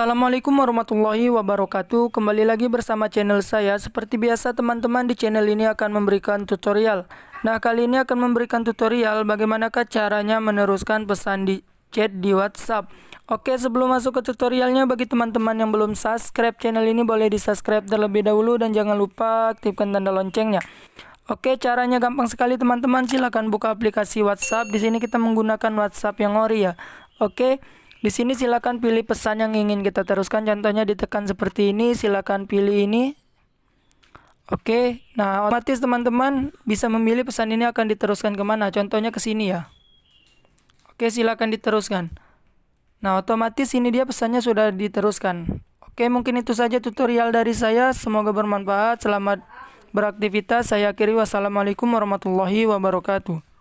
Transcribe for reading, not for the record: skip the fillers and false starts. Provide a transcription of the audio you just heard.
Assalamualaikum warahmatullahi wabarakatuh. Kembali lagi bersama channel saya. Seperti biasa teman-teman, di channel ini akan memberikan tutorial. Nah, kali ini akan memberikan tutorial bagaimanakah caranya meneruskan pesan di chat di WhatsApp. Oke, sebelum masuk ke tutorialnya, bagi teman-teman yang belum subscribe channel ini, boleh di subscribe terlebih dahulu dan jangan lupa aktifkan tanda loncengnya. Oke, caranya gampang sekali teman-teman. Silahkan buka aplikasi WhatsApp. Di sini kita menggunakan WhatsApp yang ori ya. Oke. Di sini silakan pilih pesan yang ingin kita teruskan. Contohnya ditekan seperti ini, silakan pilih ini. Oke, nah otomatis teman-teman bisa memilih pesan ini akan diteruskan kemana. Contohnya ke sini ya. Oke, silakan diteruskan. Nah, otomatis ini dia pesannya sudah diteruskan. Oke, mungkin itu saja tutorial dari saya. Semoga bermanfaat. Selamat beraktivitas. Saya akhiri. Wassalamualaikum warahmatullahi wabarakatuh.